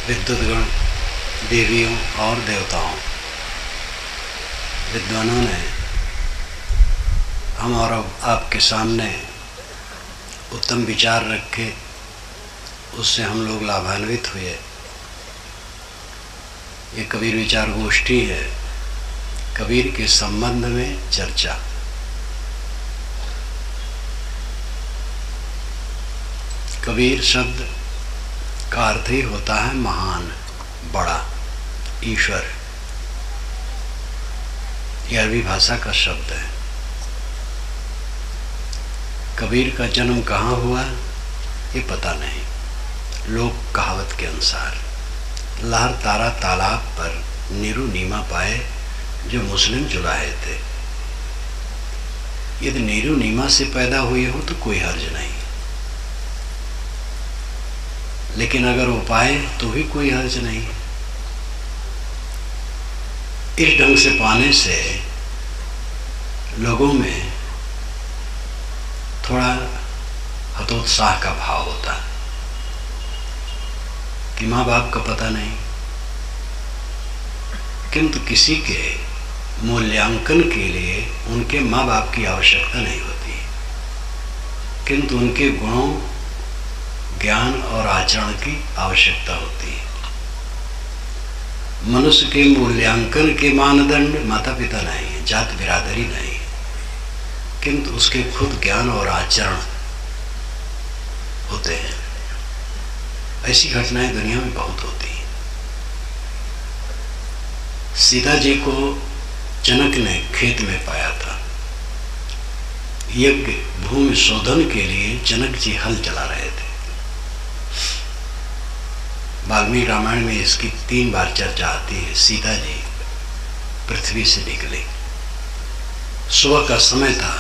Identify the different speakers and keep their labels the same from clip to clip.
Speaker 1: विद्युतगण, देवियों और देवताओं, विद्वानों ने हम और आपके सामने उत्तम विचार रखे, उससे हम लोग लाभान्वित हुए। ये कबीर विचार गोष्ठी है, कबीर के संबंध में चर्चा। कबीर शब्द का अर्थ ही होता है महान, बड़ा, ईश्वर। यह अरबी भाषा का शब्द है। कबीर का जन्म कहाँ हुआ ये पता नहीं। लोक कहावत के अनुसार लहर तारा तालाब पर नीरू नीमा पाए जो मुस्लिम जुलाहे थे। यदि नीरू नीमा से पैदा हुई हो तो कोई हर्ज नहीं, लेकिन अगर वो पाए तो भी कोई हर्ज नहीं। इस ढंग से पाने से लोगों में थोड़ा हतोत्साह का भाव होता है कि माँ बाप का पता नहीं, किंतु किसी के मूल्यांकन के लिए उनके माँ बाप की आवश्यकता नहीं होती, किंतु उनके गुणों, ज्ञान और आचरण की आवश्यकता होती है। मनुष्य के मूल्यांकन के मानदंड माता पिता नहीं है, जात बिरादरी नहीं है, किंतु उसके खुद ज्ञान और आचरण होते हैं। ऐसी घटनाएं दुनिया में बहुत होती हैं। सीता जी को जनक ने खेत में पाया था। यज्ञ भूमि शोधन के लिए जनक जी हल चला रहे थे। वाल्मीकि रामायण में इसकी 3 बार चर्चा आती है। सीता जी पृथ्वी से निकली, सुबह का समय था,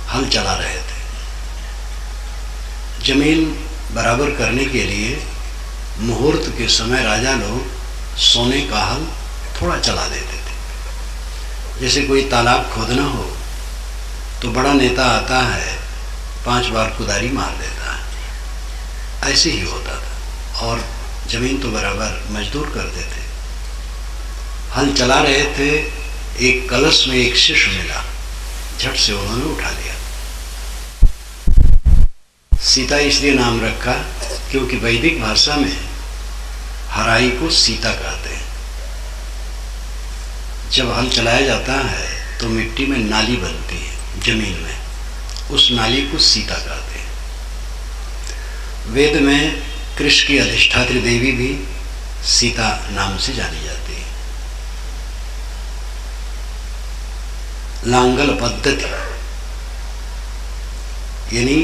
Speaker 1: हल चला रहे थे। जमीन बराबर करने के लिए मुहूर्त के समय राजा लोग सोने का हल थोड़ा चला देते थे। जैसे कोई तालाब खोदना हो तो बड़ा नेता आता है, 5 बार कुदारी मार देता है। ऐसे ही होता था, और जमीन तो बराबर मजदूर करते थे। हल चला रहे थे, एक कलश में एक शिशु मिला, झट से उन्होंने उठा लिया। सीता इसलिए नाम रखा क्योंकि वैदिक भाषा में हराई को सीता कहते हैं। जब हल चलाया जाता है तो मिट्टी में नाली बनती है जमीन में, उस नाली को सीता कहते हैं। वेद में कृष्ण की अधिष्ठात्री देवी भी सीता नाम से जानी जाती है। लांगल पद्धति यानी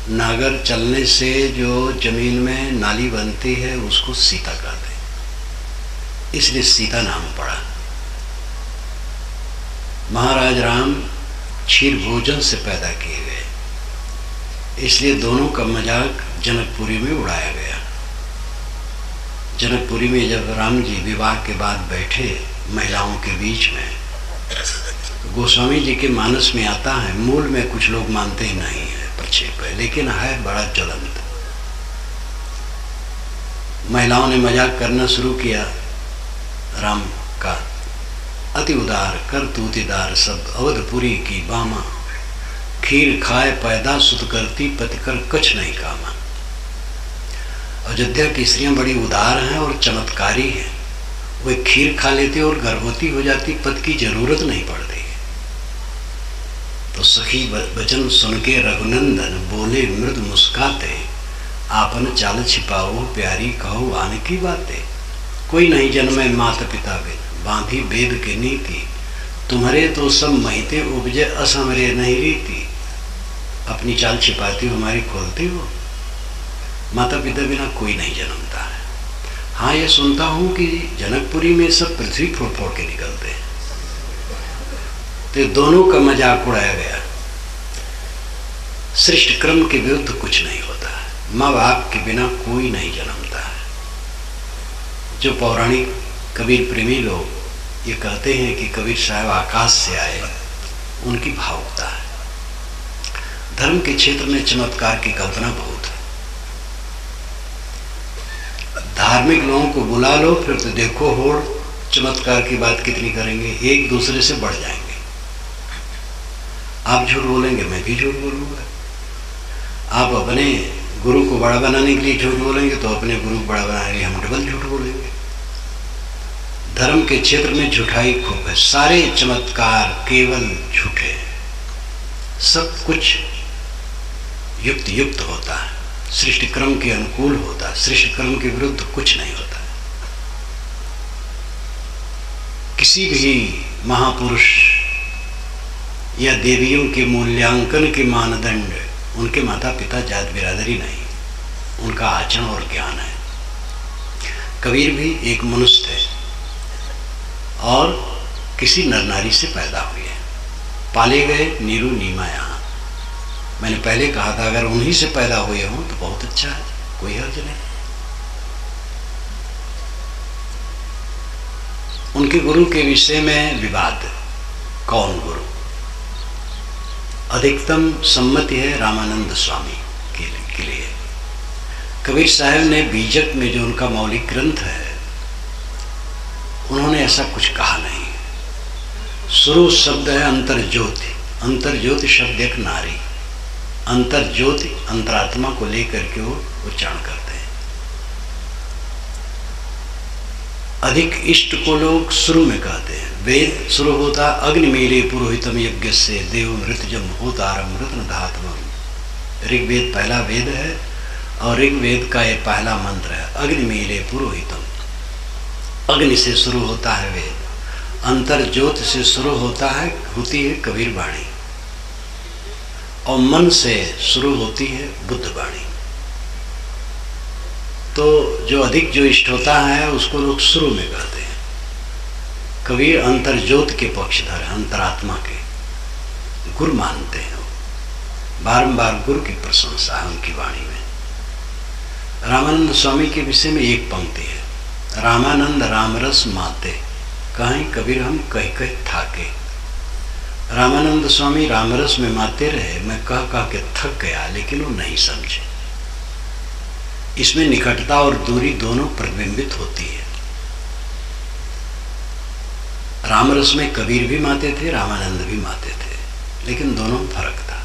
Speaker 1: नागर चलने से जो जमीन में नाली बनती है उसको सीता कहते हैं, इसलिए सीता नाम पड़ा। महाराज राम क्षीर भोजन से पैदा किए गए, इसलिए दोनों का मजाक जनकपुरी में उड़ाया गया। जनकपुरी में जब राम जी विवाह के बाद बैठे महिलाओं के बीच में, गोस्वामी जी के मानस में आता है, मूल में कुछ लोग मानते ही नहीं है, प्रक्षेप है, लेकिन है बड़ा ज्वलंत। महिलाओं ने मजाक करना शुरू किया राम का, अति उदार कर तूतीदार सब अवधपुरी की बामा, खीर खाए पैदा सुत करती पति कर कुछ नहीं कामा। अयोध्या की स्त्रियां बड़ी उदार हैं और चमत्कारी हैं। वे खीर खा लेती और गर्भवती हो जाती, पति की जरूरत नहीं पड़ती। तो सखी वचन सुन के रघुनंदन बोले मृद मुस्काते, आपन चाल छिपाओ प्यारी कहो आने की बातें। कोई नहीं जन्मे माता पिता बिन, बांधी वेद के नीति, तुम्हारे तो सब महिते उपजे असमरे नहीं रीति। अपनी चाल छिपाती हो, हमारी खोलती हो। माता पिता बिना कोई नहीं जन्मता है। हाँ, ये सुनता हूं कि जनकपुरी में सब पृथ्वी फोड़ फोड़ के निकलते हैं। तो दोनों का मजाक उड़ाया गया। सृष्टि क्रम के विरुद्ध कुछ नहीं होता है। माँ बाप के बिना कोई नहीं जन्मता है। जो पौराणिक कबीर प्रेमी लोग ये कहते हैं कि कबीर साहब आकाश से आए, उनकी भावुकता है। धर्म के क्षेत्र में चमत्कार की कल्पना बहुत है। धार्मिक लोगों को बुला लो, फिर तो देखो होड़ चमत्कार की बात कितनी करेंगे, एक दूसरे से बढ़ जाएंगे। आप झूठ बोलेंगे, मैं भी झूठ बोलूंगा। आप अपने गुरु को बड़ा बनाने के लिए झूठ बोलेंगे तो अपने गुरु को बड़ा बनाने के लिए हम डबल झूठ बोलेंगे। धर्म के क्षेत्र में झूठाई खूब है, सारे चमत्कार केवल झूठे, सब कुछ युक्त युक्त होता है, सृष्टि क्रम के अनुकूल होता है, सृष्टि क्रम के विरुद्ध कुछ नहीं होता। किसी भी महापुरुष या देवियों के मूल्यांकन के मानदंड उनके माता पिता जात बिरादरी नहीं, उनका आचरण और ज्ञान है। कबीर भी एक मनुष्य थे और किसी नर नारी से पैदा हुए, पाले गए नीरू नीमा। यहाँ मैंने पहले कहा था अगर उन्हीं से पैदा हुए हों तो बहुत अच्छा है, कोई हर्ज नहीं। उनके गुरु के विषय में विवाद, कौन गुरु? अधिकतम सम्मति है रामानंद स्वामी के लिए। कबीर साहब ने बीजक में जो उनका मौलिक ग्रंथ है, उन्होंने ऐसा कुछ कहा नहीं। स्वरूप शब्द है अंतर्ज्योति, अंतर्ज्योति शब्द एक नारी, अंतर्ज्योति अंतरात्मा को लेकर के वो उच्चारण करते हैं। अधिक इष्ट को लोग शुरू में कहते हैं। वेद शुरू होता अग्निमेले पुरोहितम यज्ञ से देव मृतजम होतारम मृतन धातवम। ऋग्वेद पहला वेद है और ऋग्वेद का ये पहला मंत्र है, अग्निमेले पुरोहितम। अग्नि से शुरू होता है वेद, अंतर्ज्योत से शुरू होती है कबीर वाणी, और मन से शुरू होती है बुद्ध वाणी। तो जो अधिक जो इष्ट होता है उसको लोग शुरू में कहते हैं। कबीर अंतर्ज्योत के पक्षधर, अंतरात्मा के गुरु मानते हैं, बारंबार गुरु की प्रशंसा है उनकी वाणी में। रामानंद स्वामी के विषय में एक पंक्ति है, रामानंद रामरस माते कहीं कबीर हम कह कह थाके। रामानंद स्वामी रामरस में माते रहे, मैं कह के थक गया, लेकिन वो नहीं समझे। इसमें निकटता और दूरी दोनों प्रतिबिंबित होती है। रामरस में कबीर भी माते थे, रामानंद भी माते थे, लेकिन दोनों में फर्क था।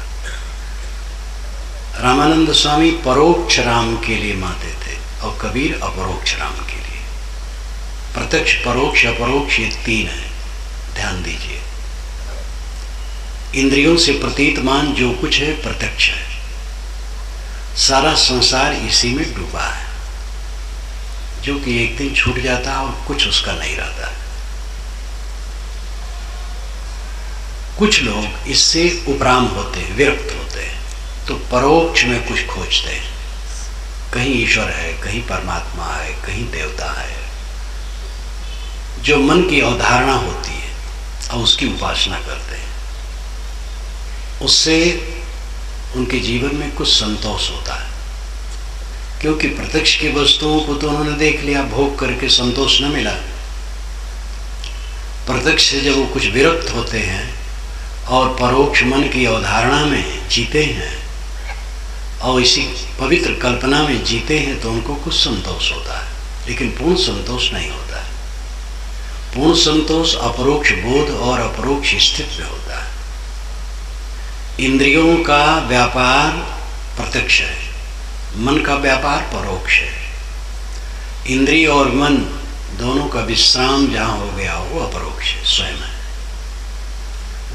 Speaker 1: रामानंद स्वामी परोक्ष राम के लिए माते थे और कबीर अपरोक्ष राम के लिए। प्रत्यक्ष परोक्ष अपरोक्ष ये तीन है, ध्यान दीजिए। इंद्रियों से प्रतीतमान जो कुछ है प्रत्यक्ष है, सारा संसार इसी में डूबा है, जो कि एक दिन छूट जाता है और कुछ उसका नहीं रहता है। कुछ लोग इससे उपराम होते हैं, विरक्त होते हैं, तो परोक्ष में कुछ खोजते हैं, कहीं ईश्वर है, कहीं परमात्मा है, कहीं देवता है। जो मन की अवधारणा होती है और उसकी उपासना करते हैं, उससे उनके जीवन में कुछ संतोष होता है, क्योंकि प्रत्यक्ष की वस्तुओं को तो उन्होंने देख लिया, भोग करके संतोष न मिला। प्रत्यक्ष से जब वो कुछ विरक्त होते हैं और परोक्ष मन की अवधारणा में जीते हैं और इसी पवित्र कल्पना में जीते हैं, तो उनको कुछ संतोष होता है, लेकिन पूर्ण संतोष नहीं होता है। पूर्ण संतोष अपरोक्ष बोध और अपरोक्ष स्थिति में होता है। इंद्रियों का व्यापार प्रत्यक्ष है, मन का व्यापार परोक्ष है। इंद्रिय और मन दोनों का विश्राम जहाँ हो गया वो अपरोक्ष है, स्वयं है।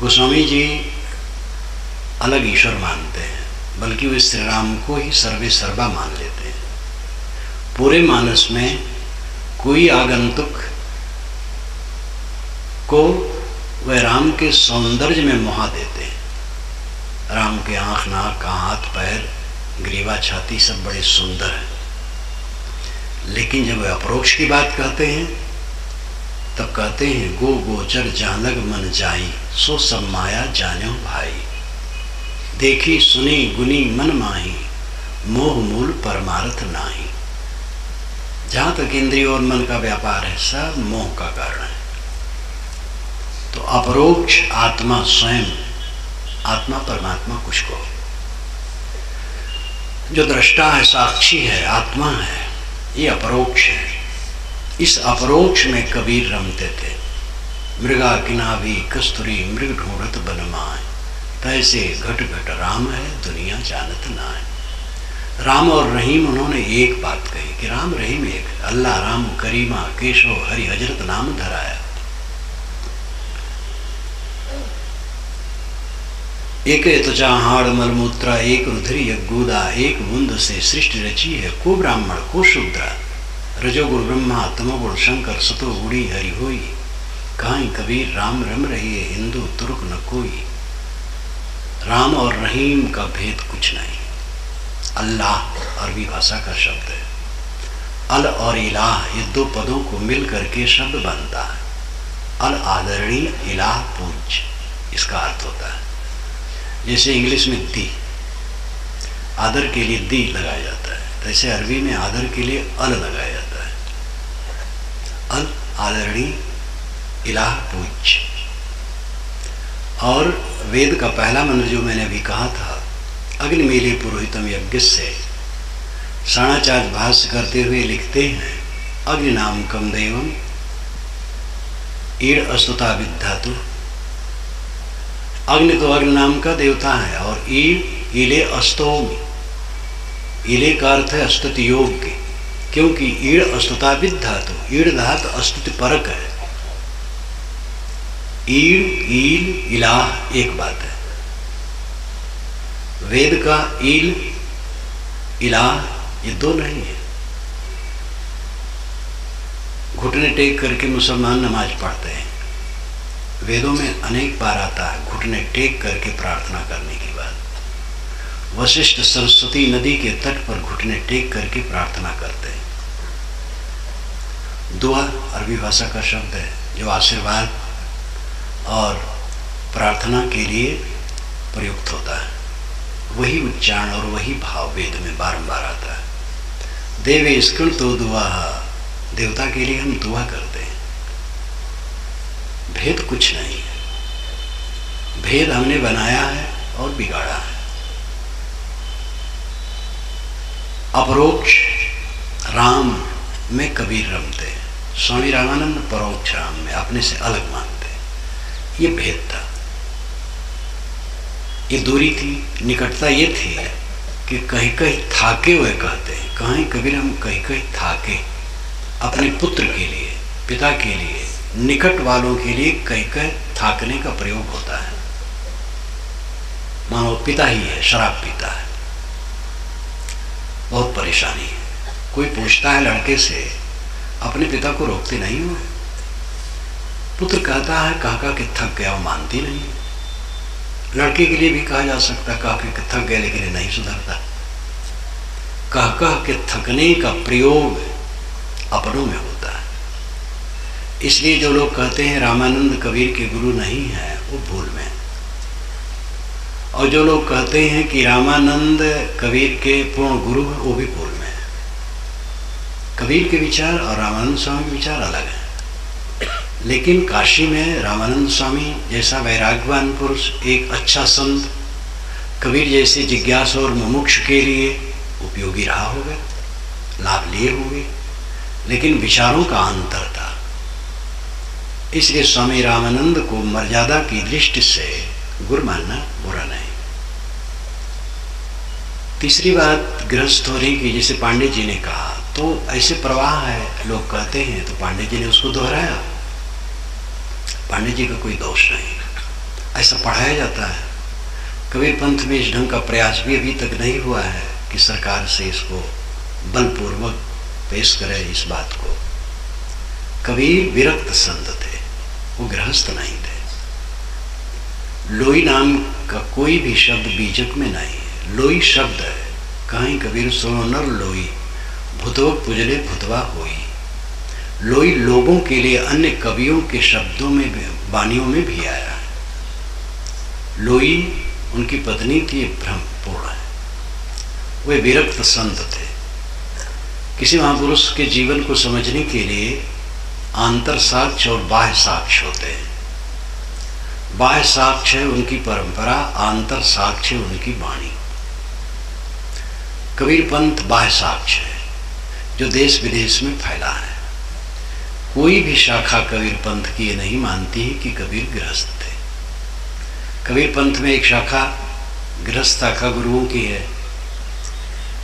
Speaker 1: गोस्वामी जी अलग ईश्वर मानते हैं, बल्कि वे श्री राम को ही सर्वे सर्वा मान लेते हैं। पूरे मानस में कोई आगंतुक को वह राम के सौंदर्य में मोहा देते हैं। राम के आंख, नाक, हाथ, पैर, ग्रीवा, छाती सब बड़े सुंदर हैं, लेकिन जब वे अपरोक्ष की बात कहते हैं तब कहते हैं गो गोचर जानग मन जाई, सो सब माया जान्यो भाई। देखी सुनी गुनी मन माही, मोह मूल परमार्थ नाही। जहां तक इंद्रिय और मन का व्यापार है, सब मोह का कारण है। तो अपरोक्ष आत्मा स्वयं, आत्मा परमात्मा कुछ को, जो दृष्टा है, साक्षी है, आत्मा है, ये अपरोक्ष है। इस अपरोक्ष में कबीर रमते थे। मृगा किनावी कस्तूरी मृग ढूंढत बनमाए, तैसे घट घट राम है दुनिया जानत नाय। राम और रहीम उन्होंने एक बात कही कि राम रहीम एक, अल्लाह राम करीमा केशव हरि हजरत नाम धराया। एक त्वचा हाड़ मलमूत्रा एक रुधिर यज्ञूदा, एक बूंद से सृष्टि रची है को ब्राह्मण को शूद्रा। रजोगुण ब्रह्मा तमोगुण शंकर सतो गुड़ी हरि होई, कहीं कबीर राम रम रही है हिंदू तुर्क न कोई। राम और रहीम का भेद कुछ नहीं। अल्लाह अरबी भाषा का शब्द है। अल और इलाह ये दो पदों को मिल करके शब्द बनता है। अल आदरणीय, इलाह पूज्य, इसका अर्थ होता है। जैसे इंग्लिश में दी, आदर के लिए दी लगाया जाता है, तैसे अरबी में आदर के लिए अल लगाया जाता है। अल आदरणीय, इलाह पूज्य। और वेद का पहला मंत्र जो मैंने अभी कहा था, अग्निमीले पुरोहितम यज्ञ से, शाणाचार्य भाष्य करते हुए लिखते हैं, अग्नि नाम कम देवम ईड़ अस्तुता विद्धातु। अग्नि तो अग्नि नाम का देवता है और ईड़ ईले अस्तोमी, ईले का अर्थ है स्तुति योग्य, क्योंकि ईड़ अस्तुता विद्धातु, ईड़ धातु अस्तुति परक है। ईड़ ईल इलाह एक बात है। वेद का ईल इलाह ये दो नहीं है। घुटने टेक करके मुसलमान नमाज पढ़ते हैं। वेदों में अनेक बार आता है घुटने टेक करके प्रार्थना करने की बात। वशिष्ठ सरस्वती नदी के तट पर घुटने टेक करके प्रार्थना करते हैं। दुआ अरबी भाषा का शब्द है जो आशीर्वाद और प्रार्थना के लिए प्रयुक्त होता है। वही उच्चारण और वही भाव वेद में बारंबार आता है। देवे स्कृतो दुआ, देवता के लिए हम दुआ करते हैं। भेद कुछ नहीं है। भेद हमने बनाया है और बिगाड़ा है। अपरोक्ष राम में कबीर रमते हैं, स्वामी रामानंद परोक्ष राम में अपने से अलग मानते हैं। ये भेद था, ये दूरी थी, निकटता ये थी कि कहीं कहीं थाके हुए कहते हैं। कहीं कबीर हम कहीं कहीं थाके, अपने पुत्र के लिए, पिता के लिए, निकट वालों के लिए कहीं कहीं थाकने का प्रयोग होता है। मानो पिता ही है, शराब पीता है, बहुत परेशानी है। कोई पूछता है लड़के से, अपने पिता को रोकते नहीं हो? पुत्र कहता है काका के थक गया, वो मानती नहीं। लड़के के लिए भी कहा जा सकता है काके के थक गया, लेकिन नहीं सुधरता। काका के थकने का प्रयोग अपनों में होता है। इसलिए जो लोग कहते हैं रामानंद कबीर के गुरु नहीं है, वो भूल में। और जो लोग कहते हैं कि रामानंद कबीर के पूर्ण गुरु है, वो भी भूल में है। कबीर के विचार और रामानंद स्वामी के विचार अलग हैं। लेकिन काशी में रामानंद स्वामी जैसा वैराग्यवान पुरुष, एक अच्छा संत, कबीर जैसे जिज्ञासु और मुमुक्ष के लिए उपयोगी रहा होगा, लाभ लिए होंगे, लेकिन विचारों का अंतर था। इसलिए स्वामी रामानंद को मर्यादा की दृष्टि से गुरु मानना बुरा नहीं। तीसरी बात गृहस्थ होने की, जैसे पांडे जी ने कहा, तो ऐसे प्रवाह है लोग कहते हैं, तो पांडे जी ने उसको दोहराया। पांडे जी का कोई दोष नहीं, ऐसा पढ़ाया जाता है। कबीर पंथ में इस ढंग का प्रयास भी अभी तक नहीं हुआ है कि सरकार से इसको बलपूर्वक पेश करे इस बात को। कबीर विरक्त संत थे, वो गृहस्थ नहीं थे। लोई नाम का कोई भी शब्द बीजक में नहीं है। लोई शब्द है, कहीं कबीर सुनो नर लोई, भुतव पुजले भुतवा होई। लोई लोगों के लिए अन्य कवियों के शब्दों में, वाणियों में भी आया है। लोई उनकी पत्नी थी, भ्रमपूर्ण है। वे विरक्त संत थे। किसी महापुरुष के जीवन को समझने के लिए आंतर साक्ष्य और बाह्य साक्ष्य होते हैं। बाह्य साक्ष्य है उनकी परंपरा, आंतर साक्ष्य उनकी वाणी। कबीर पंथ बाह्य साक्ष्य है, जो देश विदेश में फैला है। कोई भी शाखा कबीर पंथ की ये नहीं मानती है कि कबीर गृहस्थ थे। कबीर पंथ में एक शाखा गृहस्थ शाखा गुरुओं की है,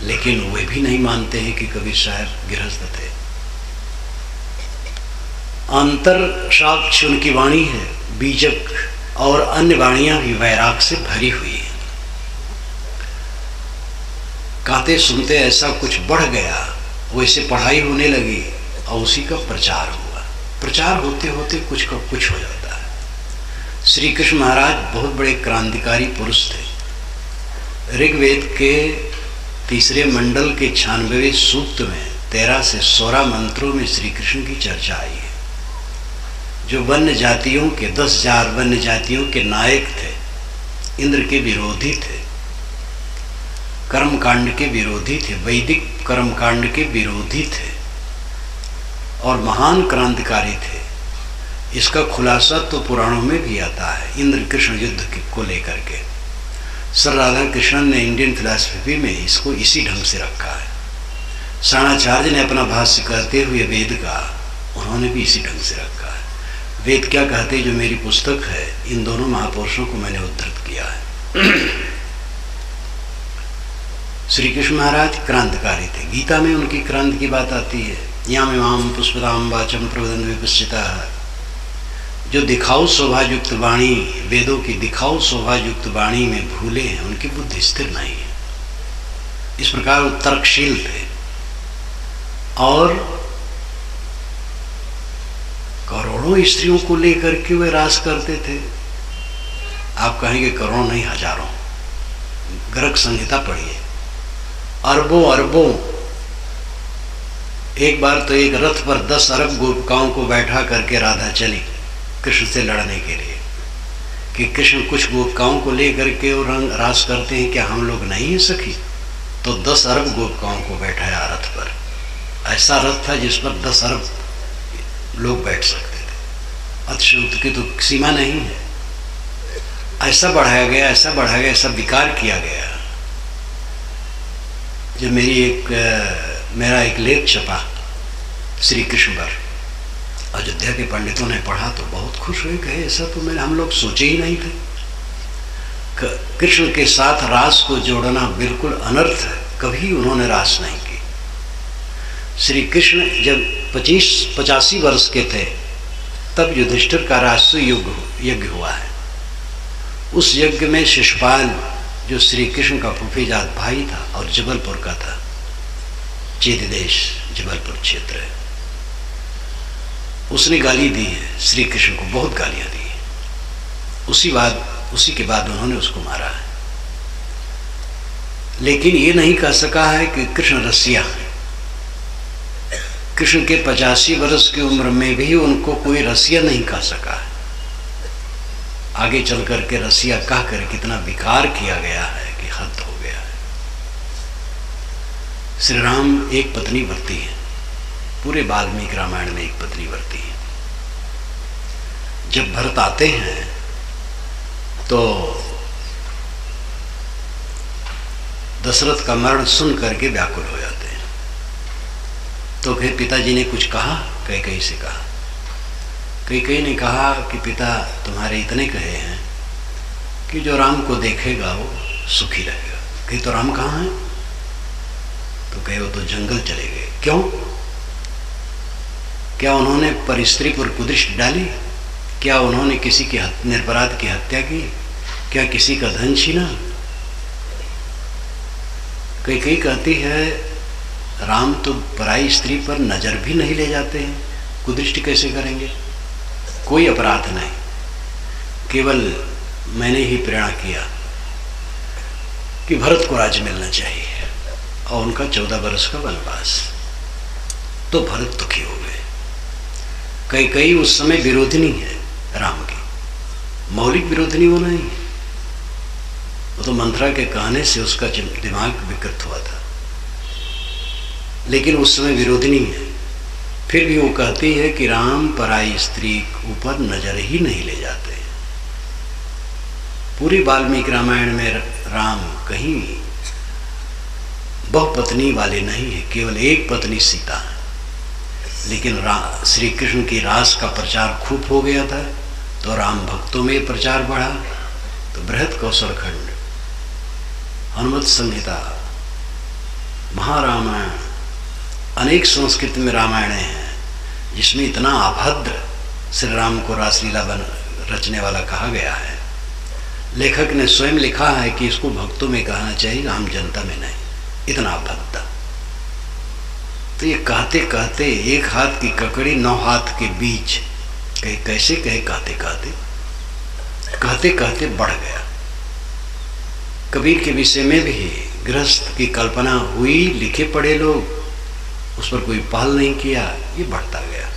Speaker 1: लेकिन वे भी नहीं मानते हैं कि कबीर साहब गृहस्थ थे। अंतर साक्ष्य उनकी वाणी है, बीजक और अन्य वाणियां भी वैराग से भरी हुई है। कहते सुनते ऐसा कुछ बढ़ गया, वैसे पढ़ाई होने लगी और उसी का प्रचार हुआ। प्रचार होते होते कुछ का कुछ हो जाता है। श्री कृष्ण महाराज बहुत बड़े क्रांतिकारी पुरुष थे। ऋग्वेद के तीसरे मंडल के 96वें सूक्त में 13 से 16 मंत्रों में श्री कृष्ण की चर्चा आई है। जो वन्य जातियों के 10,000 वन्य जातियों के नायक थे, इंद्र के विरोधी थे, कर्मकांड के विरोधी थे, वैदिक कर्मकांड के विरोधी थे और महान क्रांतिकारी थे। इसका खुलासा तो पुराणों में भी आता है, इंद्र कृष्ण युद्ध को लेकर के। सर राधा कृष्णन ने इंडियन फिलॉसफी में इसको इसी ढंग से रखा है। साणाचार्य ने अपना भाष्य करते हुए वेद का, उन्होंने भी इसी ढंग से रखा है। वेद क्या कहते, जो मेरी पुस्तक है, इन दोनों महापुरुषों को मैंने उद्धृत किया है। श्री कृष्ण महाराज क्रांतिकारी थे। गीता में उनकी क्रांति की बात आती है। यामिमाम पुष्पदाम वाचम प्रवदन विपश्चिता, जो दिखाऊ शोभायुक्त वाणी, वेदों की दिखाऊ शोभायुक्त वाणी में भूले हैं, उनकी बुद्धि स्थिर नहीं है। इस प्रकार वो तर्कशील थे और करोड़ों स्त्रियों को लेकर के वे रास करते थे। आप कहेंगे करोड़ों नहीं, हजारों। गर्ग संहिता पढ़िए, अरबों अरबों। एक बार तो एक रथ पर 10 अरब गोपिकाओं को बैठा करके राधा चली कृष्ण से लड़ने के लिए, कि कृष्ण कुछ गोपिकाओं को लेकर के और रंग रास करते हैं, क्या हम लोग नहीं है सखी? तो 10 अरब गोपिकाओं को बैठाया रथ पर। ऐसा रथ था जिस पर 10 अरब लोग बैठ सकते थे। अतिशयोक्ति की तो सीमा नहीं है। ऐसा बढ़ाया गया, ऐसा बढ़ाया गया, ऐसा विकार किया गया। जब मेरा एक लेख छपा श्री कृष्ण पर, अयोध्या के पंडितों ने पढ़ा तो बहुत खुश हुए, कहे ऐसा तो हम लोग सोचे ही नहीं थे। कृष्ण के साथ रास को जोड़ना बिल्कुल अनर्थ है, कभी उन्होंने रास नहीं की। श्री कृष्ण जब 85 वर्ष के थे, तब युधिष्ठिर का राष्ट्रीय यज्ञ हुआ है। उस यज्ञ में शिशुपाल, जो श्री कृष्ण का फूफीजात भाई था और जबलपुर का था, चेदी देश जबलपुर क्षेत्र है, उसने गाली दी है श्री कृष्ण को, बहुत गालियां दी है। उसी के बाद उन्होंने उसको मारा है। लेकिन ये नहीं कह सका है कि कृष्ण रसिया है। कृष्ण के 85 वर्ष की उम्र में भी उनको कोई रसिया नहीं कह सका है। आगे चल करके रसिया कह कर कितना विकार किया गया है कि हद हो गया है। श्री राम एक पत्नी व्रती है, पूरे वाल्मीकि रामायण में एक पत्नी व्रती है। जब भरत आते हैं तो दशरथ का मरण सुन करके व्याकुल हो जाते हैं। तो फिर पिताजी ने कुछ कहा, कैकेयी से कहा। कैकेयी ने कहा कि पिता तुम्हारे इतने कहे हैं कि जो राम को देखेगा वो सुखी रहेगा। कहे तो राम कहाँ है? तो कहे वो तो जंगल चले गए। क्यों? क्या उन्होंने पर स्त्री पर कुदृष्टि डाली? क्या उन्होंने किसी की निरपराध की हत्या की? क्या किसी का धन छीना? कैकेयी कहती है राम तो पराई स्त्री पर नजर भी नहीं ले जाते हैं, कुदृष्टि कैसे करेंगे? कोई अपराध नहीं, केवल मैंने ही प्रेरणा किया कि भरत को राज्य मिलना चाहिए और उनका 14 वर्ष का वनवास। तो भरत दुखी हो गए। कैकेयी उस समय विरोधिनी है राम की, मौलिक विरोधिनी वो नहीं। वो तो मंत्रा के कहने से उसका दिमाग विकृत हुआ था, लेकिन उस समय विरोधिनी है। फिर भी वो कहती है कि राम पराई स्त्री ऊपर नजर ही नहीं ले जाते। पूरी वाल्मीकि रामायण में राम कहीं बहुपत्नी वाले नहीं है, केवल एक पत्नी सीता है। लेकिन श्री कृष्ण की रास का प्रचार खूब हो गया था, तो राम भक्तों में प्रचार बढ़ा। तो बृहद कौशल खंड, हनुमत संहिता, महारामायण, अनेक संस्कृत में रामायणें हैं जिसमें इतना अभद्र श्री राम को रासलीला रचने वाला कहा गया है। लेखक ने स्वयं लिखा है कि इसको भक्तों में कहना चाहिए, आम जनता में नहीं, इतना अभद्र। तो ये कहते कहते एक हाथ की ककड़ी 9 हाथ के बीच, कहे कैसे कहे कहते कहते कहते कहते बढ़ गया। कबीर के विषय में भी गृहस्थ की कल्पना हुई, लिखे पढ़े लोग, उस पर कोई पहल नहीं किया, ये बढ़ता गया।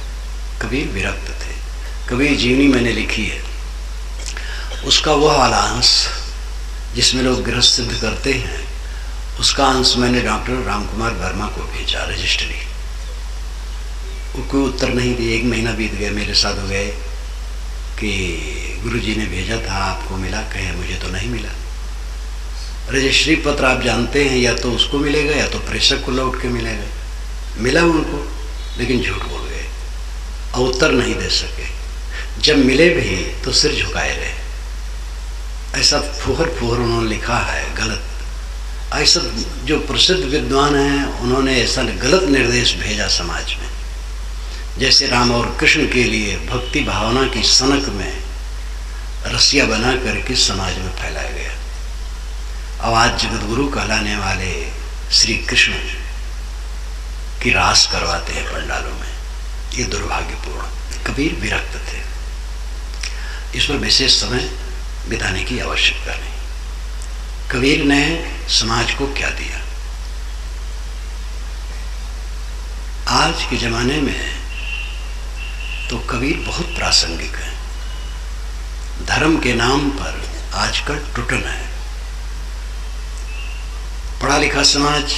Speaker 1: कबीर विरक्त थे। कबीर जीवनी मैंने लिखी है, उसका वह वाला अंश जिसमें लोग गृहस्थ सिद्ध करते हैं, उसका अंश मैंने डॉक्टर रामकुमार वर्मा को भेजा रजिस्ट्री। वो कोई उत्तर नहीं दिए। 1 महीना बीत गया, मेरे साथ हो गए कि गुरुजी ने भेजा था, आपको मिला? कहे मुझे तो नहीं मिला। रजिस्ट्री पत्र आप जानते हैं, या तो उसको मिलेगा या तो प्रेषक को लौट के मिलेगा। मिला उनको, लेकिन झूठ बोल गए और उत्तर नहीं दे सके। जब मिले भी तो सिर झुकाए रहे। ऐसा फुहर फुहर उन्होंने लिखा है, गलत। ऐसा जो प्रसिद्ध विद्वान हैं उन्होंने ऐसा गलत निर्देश भेजा समाज में, जैसे राम और कृष्ण के लिए भक्ति भावना की सनक में रस्सिया बना करके समाज में फैलाया गया। अब आज जगतगुरु कहलाने वाले श्री कृष्ण की रास करवाते हैं पंडालों में, ये दुर्भाग्यपूर्ण। कबीर विरक्त थे, इस पर विशेष समय बिताने की आवश्यकता नहीं। कबीर ने समाज को क्या दिया? आज के जमाने में तो कबीर बहुत प्रासंगिक है। धर्म के नाम पर आजकल टुटन है। पढ़ा लिखा समाज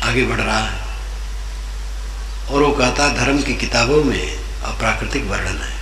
Speaker 1: आगे बढ़ रहा है और वो कहता धर्म की किताबों में अप्राकृतिक वर्णन है।